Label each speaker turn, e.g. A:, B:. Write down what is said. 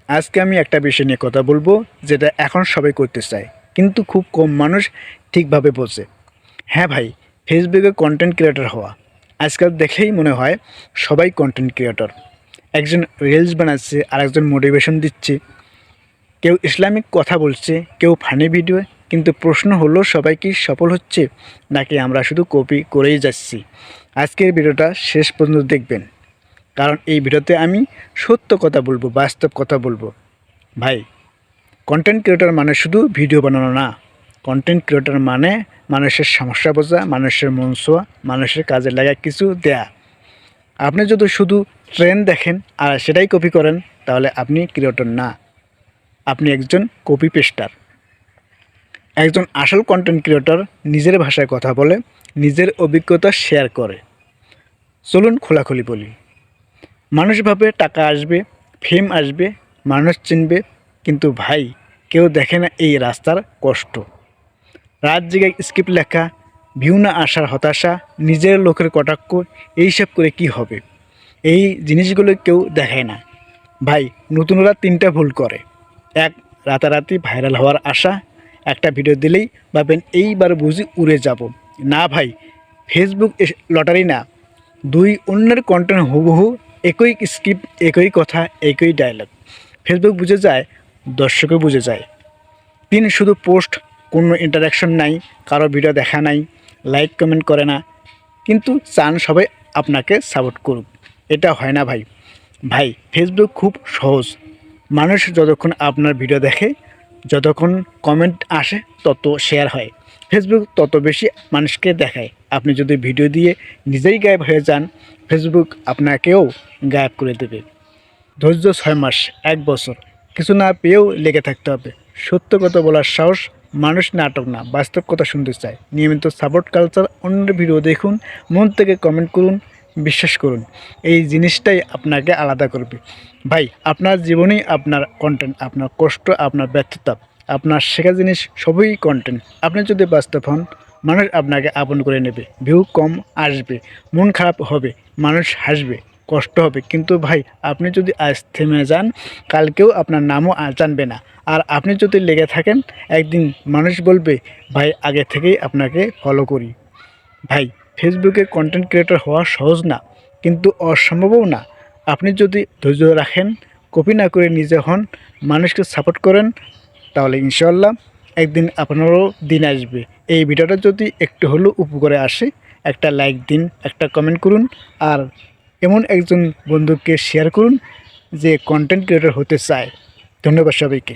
A: আজকে আমি একটা বিষয় নিয়ে কথা বলবো, যেটা এখন সবাই করতে চায় কিন্তু খুব কম মানুষ ঠিকভাবে বোঝে। হ্যাঁ ভাই, ফেসবুকে কন্টেন্ট ক্রিয়েটর হওয়া আজকাল দেখলেই মনে হয় সবাই কন্টেন্ট ক্রিয়েটর। একজন রিলস বানাচ্ছে, আর একজন মোটিভেশন দিচ্ছে, কেউ ইসলামিক কথা বলছে, কেউ ফানি ভিডিও। কিন্তু প্রশ্ন হলো, সবাই কি সফল হচ্ছে, নাকি আমরা শুধু কপি করেই যাচ্ছি? আজকের ভিডিওটা শেষ পর্যন্ত দেখবেন, কারণ এই ভিডিওতে আমি সত্য কথা বলবো, বাস্তব কথা বলবো। ভাই, কন্টেন্ট ক্রিয়েটর মানে শুধু ভিডিও বানানো না। কন্টেন্ট ক্রিয়েটর মানে মানুষের সমস্যা বোঝা, মানুষের মন ছোঁয়া, মানুষের কাজে লাগা কিছু দেয়া। আপনি যদি শুধু ট্রেন্ড দেখেন আর সেটাই কপি করেন, তাহলে আপনি ক্রিয়েটর না, আপনি একজন কপি পেস্টার। একজন আসল কন্টেন্ট ক্রিয়েটর নিজের ভাষায় কথা বলে, নিজের অভিজ্ঞতা শেয়ার করে। চলুন খোলাখুলি বলি। মানুষ ভাবে টাকা আসবে, ফেম আসবে, মানুষ চিনবে, কিন্তু ভাই, কেউ দেখে না এই রাস্তার কষ্ট। রাত জেগে স্ক্রিপ্ট লেখা, ভিউ না আসার হতাশা, নিজের লোকের কটাক্ষ, এইসব করে কি হবে? এই জিনিসগুলো কেউ দেখায় না। ভাই, নতুনরা তিনটা ভুল করে। এক, রাতারাতি ভাইরাল হওয়ার আশা। একটা ভিডিও দিলেই ভাবেন এইবার বুঝি উড়ে যাব। না ভাই, ফেসবুক লটারি না। দুই, অন্যের কন্টেন্ট হুবহু, একই স্ক্রিপ্ট, একই কথা, একই ডায়লগ। ফেসবুক বুঝে যায়, দর্শকও বুঝে যায়। তিন, শুধু পোস্ট, কোনো ইন্টারাকশন নাই, কারো ভিডিও দেখা নাই, লাইক কমেন্ট করে না, কিন্তু চান সবাই আপনাকে সাপোর্ট করুক। এটা হয় না ভাই। ভাই, ফেসবুক খুব সহজ। মানুষ যতক্ষণ আপনার ভিডিও দেখে, যতক্ষণ কমেন্ট আসে, তত শেয়ার হয়। ফেসবুক তত বেশি মানুষকে দেখায়। আপনি যদি ভিডিও দিয়ে নিজেই গায়েব হয়ে যান, ফেসবুক আপনাকেও গায়েব করে দেবে। ধৈর্য 6 মাস, 1 বছর, কিছু না পেয়েও লেগে থাকতে হবে। সত্য কথা বলার সাহস। মানুষ নাটক না, বাস্তব কথা শুনতে চায়। নিয়মিত সাপোর্ট কালচার, অন্যের ভিডিও দেখুন, মন থেকে কমেন্ট করুন, বিশ্বাস করুন, এই জিনিসটাই আপনাকে আলাদা করবে। ভাই, আপনার জীবনেই আপনার কন্টেন্ট, আপনার কষ্ট, আপনার ব্যর্থতা, আপনার শেখা জিনিস সবই কন্টেন্ট। আপনি যদি বাস্তব হন, মানুষ আপনাকে আপন করে নেবে। ভিউ কম আসবে, মন খারাপ হবে, মানুষ হাসবে, কষ্ট হবে, কিন্তু ভাই, আপনি যদি আজ থেমে যান, কালকেও আপনার নামও জানবে না। আর আপনি যদি লেগে থাকেন, একদিন মানুষ বলবে, ভাই আগে থেকেই আপনাকে ফলো করি। ভাই, ফেসবুকে কন্টেন্ট ক্রিয়েটর হওয়া সহজ না, কিন্তু অসম্ভবও না। আপনি যদি ধৈর্য রাখেন, কপি না করে নিজে হন, মানুষকে সাপোর্ট করেন, তাহলে ইনশাল্লাহ একদিন আপনারও দিন আসবে। এই ভিডিওটা যদি একটু হলেও উপকারে আসে, একটা লাইক দিন, একটা কমেন্ট করুন, আর এমন একজন বন্ধুকে শেয়ার করুন যে কন্টেন্ট ক্রিয়েটর হতে চায়। ধন্যবাদ সবাইকে।